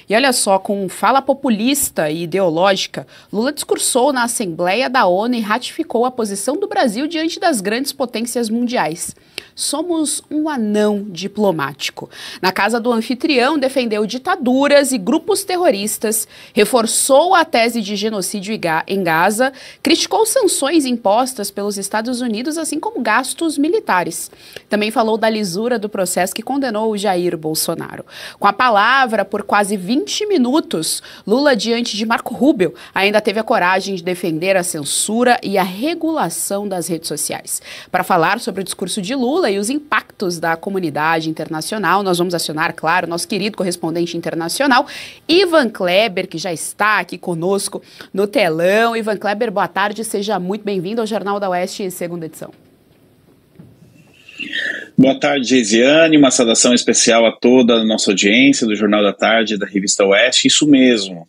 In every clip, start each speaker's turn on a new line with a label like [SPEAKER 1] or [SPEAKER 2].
[SPEAKER 1] E olha só, com fala populista e ideológica, Lula discursou na Assembleia da ONU e ratificou a posição do Brasil diante das grandes potências mundiais. Somos um anão diplomático. Na casa do anfitrião, defendeu ditaduras e grupos terroristas, reforçou a tese de genocídio em Gaza, criticou sanções impostas pelos Estados Unidos, assim como gastos militares. Também falou da lisura do processo que condenou o Jair Bolsonaro. Com a palavra por quase 20 minutos, Lula, diante de Marco Rubio, ainda teve a coragem de defender a censura e a regulação das redes sociais. Para falar sobre o discurso de Lula e os impactos da comunidade internacional, nós vamos acionar, claro, nosso querido correspondente internacional, Ivan Kleber, que já está aqui conosco no telão. Ivan Kleber, boa tarde, seja muito bem-vindo ao Jornal da Oeste, segunda edição.
[SPEAKER 2] Boa tarde, Geisiane, uma saudação especial a toda a nossa audiência do Jornal da Tarde da Revista Oeste. Isso mesmo,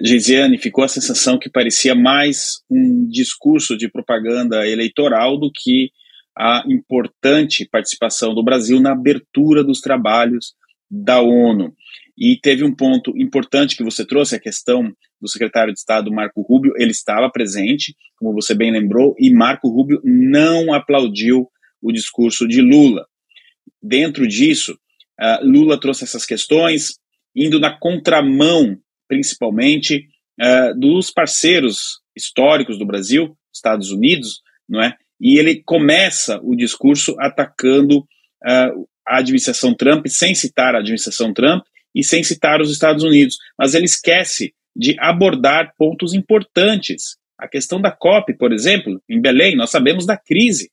[SPEAKER 2] Geisiane, ficou a sensação que parecia mais um discurso de propaganda eleitoral do que a importante participação do Brasil na abertura dos trabalhos da ONU. E teve um ponto importante que você trouxe, a questão do secretário de Estado Marco Rubio. Ele estava presente, como você bem lembrou, e Marco Rubio não aplaudiu o discurso de Lula. Dentro disso, Lula trouxe essas questões, indo na contramão, principalmente, dos parceiros históricos do Brasil, Estados Unidos, não é? E ele começa o discurso atacando a administração Trump, sem citar a administração Trump e sem citar os Estados Unidos. Mas ele esquece de abordar pontos importantes. A questão da COP, por exemplo, em Belém, nós sabemos da crise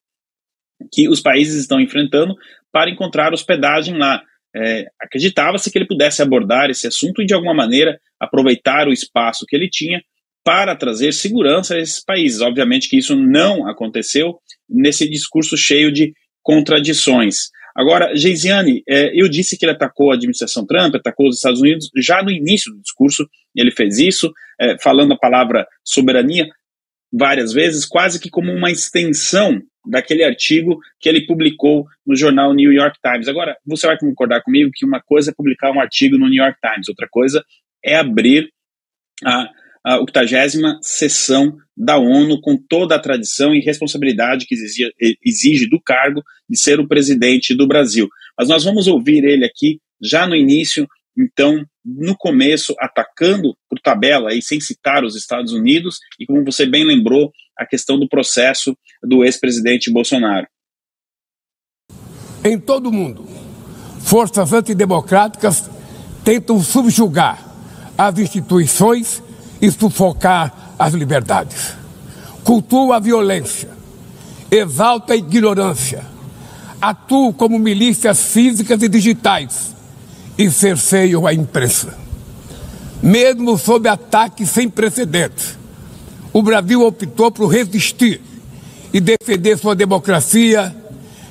[SPEAKER 2] que os países estão enfrentando para encontrar hospedagem lá. Acreditava-se que ele pudesse abordar esse assunto e, de alguma maneira, aproveitar o espaço que ele tinha para trazer segurança a esses países. Obviamente que isso não aconteceu nesse discurso cheio de contradições. Agora, Geisiane, eu disse que ele atacou a administração Trump, atacou os Estados Unidos, já no início do discurso ele fez isso, falando a palavra soberania várias vezes, quase que como uma extensão daquele artigo que ele publicou no jornal New York Times. Agora, você vai concordar comigo que uma coisa é publicar um artigo no New York Times, outra coisa é abrir a 80ª sessão da ONU com toda a tradição e responsabilidade que exige do cargo de ser o presidente do Brasil. Mas nós vamos ouvir ele aqui já no início, então, no começo, atacando por tabela, e sem citar os Estados Unidos, e como você bem lembrou, a questão do processo do ex-presidente Bolsonaro.
[SPEAKER 3] Em todo o mundo, forças antidemocráticas tentam subjugar as instituições e sufocar as liberdades. Cultua a violência, exalta a ignorância, atua como milícias físicas e digitais e cerceiam a imprensa. Mesmo sob ataques sem precedentes, o Brasil optou por resistir e defender sua democracia,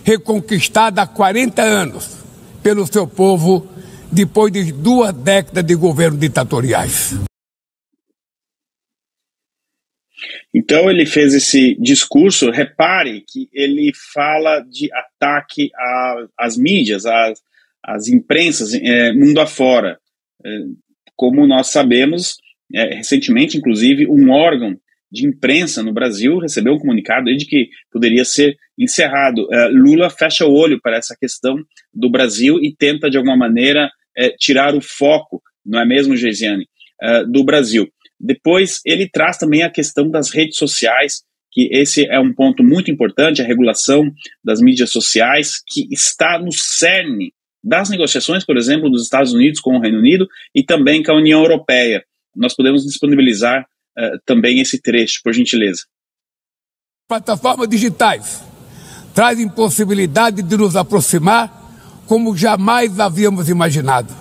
[SPEAKER 3] reconquistada há 40 anos pelo seu povo, depois de 2 décadas de governos ditatoriais.
[SPEAKER 2] Então ele fez esse discurso, repare que ele fala de ataque às mídias, às imprensas, mundo afora. Como nós sabemos, recentemente, inclusive, um órgão de imprensa no Brasil recebeu um comunicado de que poderia ser encerrado. Lula fecha o olho para essa questão do Brasil e tenta, de alguma maneira, tirar o foco, não é mesmo, Geisiane, do Brasil. Depois, ele traz também a questão das redes sociais, que esse é um ponto muito importante, a regulação das mídias sociais, que está no cerne das negociações, por exemplo, dos Estados Unidos com o Reino Unido e também com a União Europeia. Nós podemos disponibilizar também esse trecho, por gentileza.
[SPEAKER 3] Plataformas digitais trazem possibilidade de nos aproximar como jamais havíamos imaginado,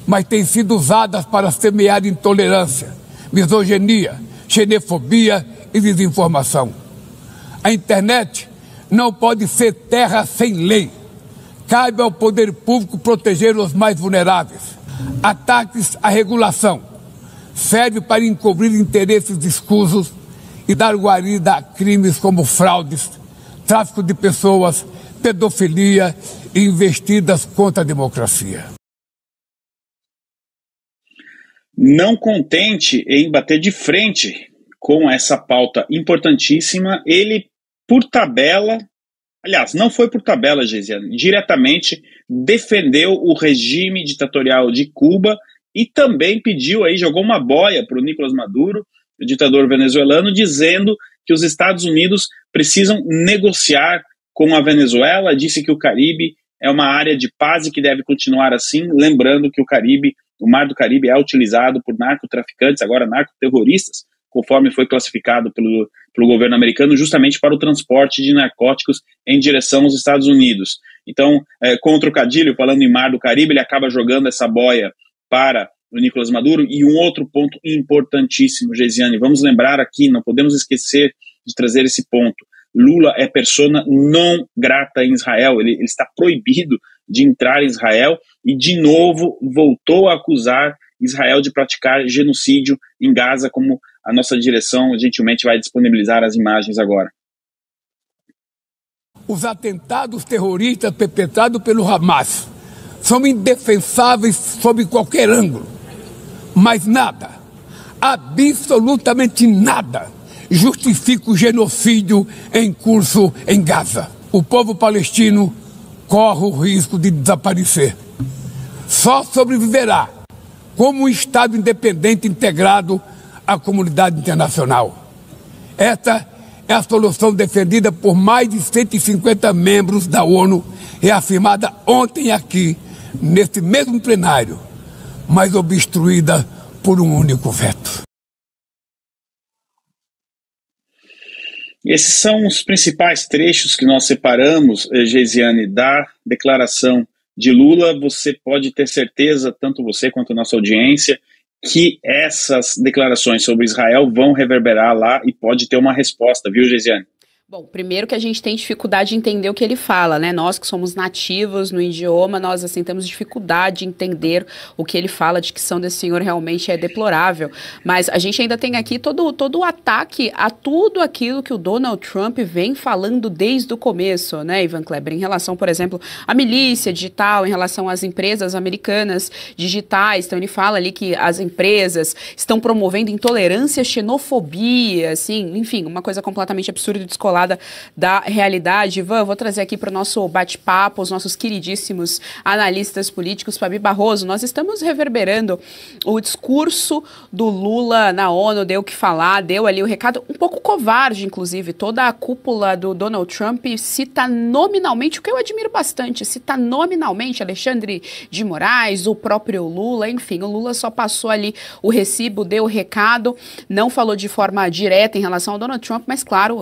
[SPEAKER 3] mas têm sido usadas para semear intolerância, misoginia, xenofobia e desinformação. A internet não pode ser terra sem lei. Cabe ao poder público proteger os mais vulneráveis. Ataques à regulação servem para encobrir interesses escusos e dar guarida a crimes como fraudes, tráfico de pessoas, pedofilia e investidas contra a democracia.
[SPEAKER 2] Não contente em bater de frente com essa pauta importantíssima, ele, por tabela, aliás, não foi por tabela, Geisiane, diretamente defendeu o regime ditatorial de Cuba e também pediu aí, jogou uma boia para o Nicolás Maduro, o ditador venezuelano, dizendo que os Estados Unidos precisam negociar com a Venezuela, disse que o Caribe é uma área de paz e que deve continuar assim, lembrando que o Mar do Caribe é utilizado por narcotraficantes, agora narcoterroristas, conforme foi classificado pelo governo americano, justamente para o transporte de narcóticos em direção aos Estados Unidos. Então, com o trocadilho, falando em Mar do Caribe, ele acaba jogando essa boia para o Nicolás Maduro. E um outro ponto importantíssimo, Geisiane, vamos lembrar aqui, não podemos esquecer de trazer esse ponto. Lula é persona non grata em Israel, ele está proibido de entrar em Israel e, de novo, voltou a acusar Israel de praticar genocídio em Gaza, como a nossa direção gentilmente vai disponibilizar as imagens agora.
[SPEAKER 3] Os atentados terroristas perpetrados pelo Hamas são indefensáveis sob qualquer ângulo, mas nada, absolutamente nada, justifica o genocídio em curso em Gaza. O povo palestino corre o risco de desaparecer. Só sobreviverá como um Estado independente integrado à comunidade internacional. Esta é a solução defendida por mais de 150 membros da ONU, reafirmada ontem aqui, neste mesmo plenário, mas obstruída por um único veto.
[SPEAKER 2] Esses são os principais trechos que nós separamos, Geisiane, da declaração de Lula. Você pode ter certeza, tanto você quanto a nossa audiência, que essas declarações sobre Israel vão reverberar lá e pode ter uma resposta, viu, Geisiane?
[SPEAKER 1] Bom, primeiro que a gente tem dificuldade de entender o que ele fala, né? Nós que somos nativos no idioma, nós assim temos dificuldade de entender o que ele fala. A dicção desse senhor realmente é deplorável. Mas a gente ainda tem aqui todo o ataque a tudo aquilo que o Donald Trump vem falando desde o começo, né, Ivan Kleber? Em relação, por exemplo, à milícia digital, em relação às empresas americanas digitais. Então ele fala ali que as empresas estão promovendo intolerância, xenofobia, assim, enfim, uma coisa completamente absurda e descolada da realidade. Ivan, vou trazer aqui para o nosso bate-papo os nossos queridíssimos analistas políticos. Fabi Barroso, nós estamos reverberando o discurso do Lula na ONU, deu o que falar, deu ali o recado, um pouco covarde, inclusive. Toda a cúpula do Donald Trump cita nominalmente, o que eu admiro bastante, cita nominalmente Alexandre de Moraes, o próprio Lula, enfim, o Lula só passou ali o recibo, deu o recado, não falou de forma direta em relação ao Donald Trump, mas claro,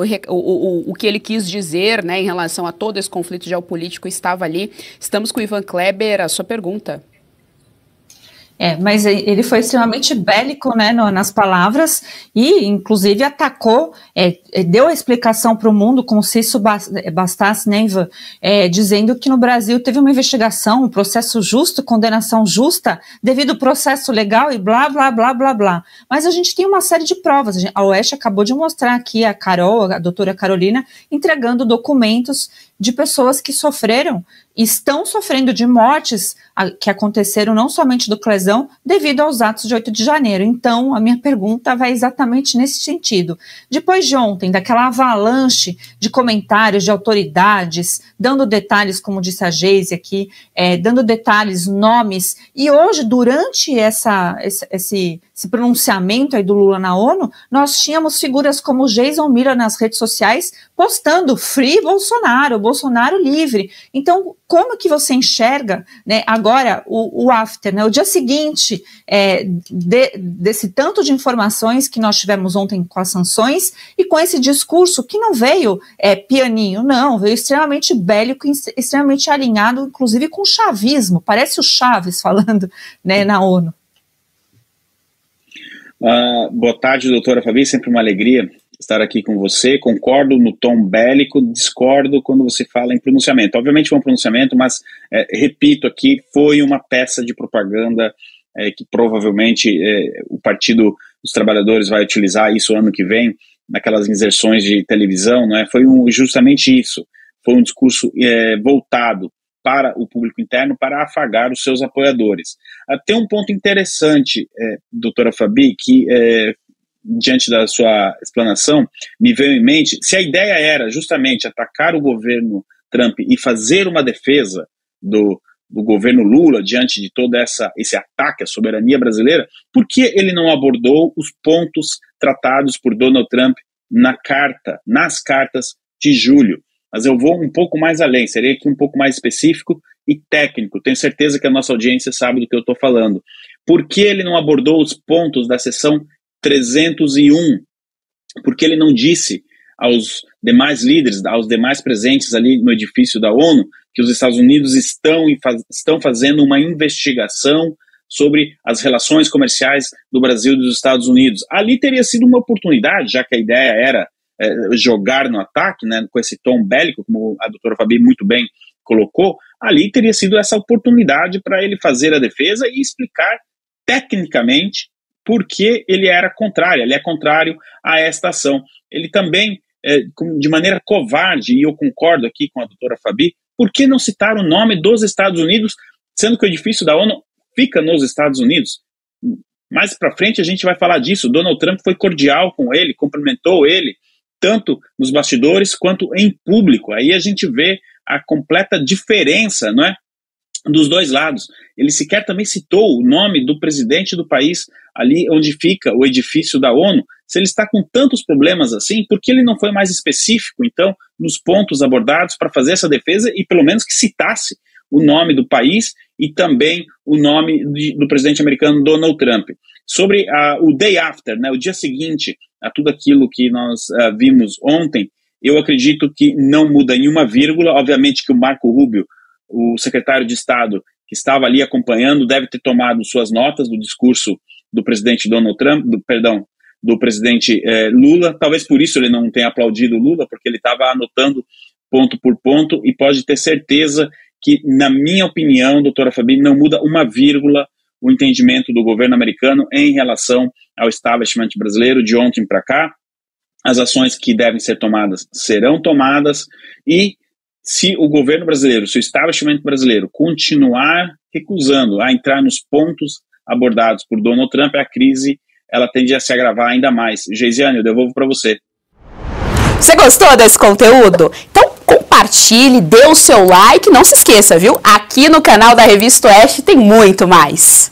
[SPEAKER 1] o que ele quis dizer, né, em relação a todo esse conflito geopolítico estava ali. Estamos com o Ivan Kleber, a sua pergunta.
[SPEAKER 4] Mas ele foi extremamente bélico, né, nas palavras e, inclusive, atacou, deu a explicação para o mundo, como se isso bastasse, né, Ivan, dizendo que no Brasil teve uma investigação, um processo justo, condenação justa, devido ao processo legal e blá, blá, blá, blá, blá. Mas a gente tem uma série de provas. A OESH acabou de mostrar aqui a doutora Carolina, entregando documentos de pessoas que sofreram, estão sofrendo de mortes que aconteceram não somente do Clesão, devido aos atos de 8 de janeiro. Então, a minha pergunta vai exatamente nesse sentido. Depois de ontem, daquela avalanche de comentários de autoridades, dando detalhes, como disse a Geise aqui, dando detalhes, nomes, e hoje, durante esse pronunciamento aí do Lula na ONU, nós tínhamos figuras como Jason Miller nas redes sociais postando Free Bolsonaro, Bolsonaro livre. Então, como que você enxerga, né, agora o after, né, o dia seguinte desse tanto de informações que nós tivemos ontem com as sanções e com esse discurso que não veio pianinho, não, veio extremamente bélico, extremamente alinhado, inclusive com o chavismo, parece o Chaves falando, né, na ONU.
[SPEAKER 2] Boa tarde, doutora Fabi, sempre uma alegria estar aqui com você. Concordo no tom bélico, discordo quando você fala em pronunciamento. Obviamente foi um pronunciamento, mas repito aqui, foi uma peça de propaganda que provavelmente o Partido dos Trabalhadores vai utilizar isso ano que vem, naquelas inserções de televisão, não é? Foi justamente isso, foi um discurso voltado para o público interno para afagar os seus apoiadores. Tem um ponto interessante, doutora Fabi, que diante da sua explanação me veio em mente, se a ideia era justamente atacar o governo Trump e fazer uma defesa do governo Lula diante de todo esse ataque à soberania brasileira, por que ele não abordou os pontos tratados por Donald Trump nas cartas de julho? Mas eu vou um pouco mais além, serei aqui um pouco mais específico e técnico. Tenho certeza que a nossa audiência sabe do que eu estou falando. Por que ele não abordou os pontos da seção 301? Por que ele não disse aos demais líderes, aos demais presentes ali no edifício da ONU, que os Estados Unidos estão fazendo uma investigação sobre as relações comerciais do Brasil e dos Estados Unidos? Ali teria sido uma oportunidade, já que a ideia era jogar no ataque, né, com esse tom bélico, como a doutora Fabi muito bem colocou, ali teria sido essa oportunidade para ele fazer a defesa e explicar tecnicamente por que ele é contrário a esta ação. Ele também, de maneira covarde, e eu concordo aqui com a doutora Fabi, por que não citar o nome dos Estados Unidos, sendo que o edifício da ONU fica nos Estados Unidos? Mais para frente a gente vai falar disso. Donald Trump foi cordial com ele, cumprimentou ele, tanto nos bastidores quanto em público. Aí a gente vê a completa diferença, não é, dos dois lados. Ele sequer também citou o nome do presidente do país ali onde fica o edifício da ONU. Se ele está com tantos problemas assim, por que ele não foi mais específico, então, nos pontos abordados para fazer essa defesa e pelo menos que citasse o nome do país e também o nome do presidente americano Donald Trump? Sobre o day after, né, o dia seguinte a tudo aquilo que nós vimos ontem, eu acredito que não muda nenhuma vírgula. Obviamente que o Marco Rubio, o secretário de Estado que estava ali acompanhando, deve ter tomado suas notas do discurso do presidente Donald Trump, do presidente Lula. Talvez por isso ele não tenha aplaudido o Lula, porque ele estava anotando ponto por ponto, e pode ter certeza que, na minha opinião, doutora Fabi, não muda uma vírgula o entendimento do governo americano em relação ao establishment brasileiro de ontem para cá. As ações que devem ser tomadas serão tomadas, e se o governo brasileiro, se o establishment brasileiro continuar recusando a entrar nos pontos abordados por Donald Trump, a crise ela tende a se agravar ainda mais. Geisiane, eu devolvo para você.
[SPEAKER 1] Você gostou desse conteúdo? Então compartilhe, dê o seu like, não se esqueça, viu? Aqui no canal da Revista Oeste tem muito mais.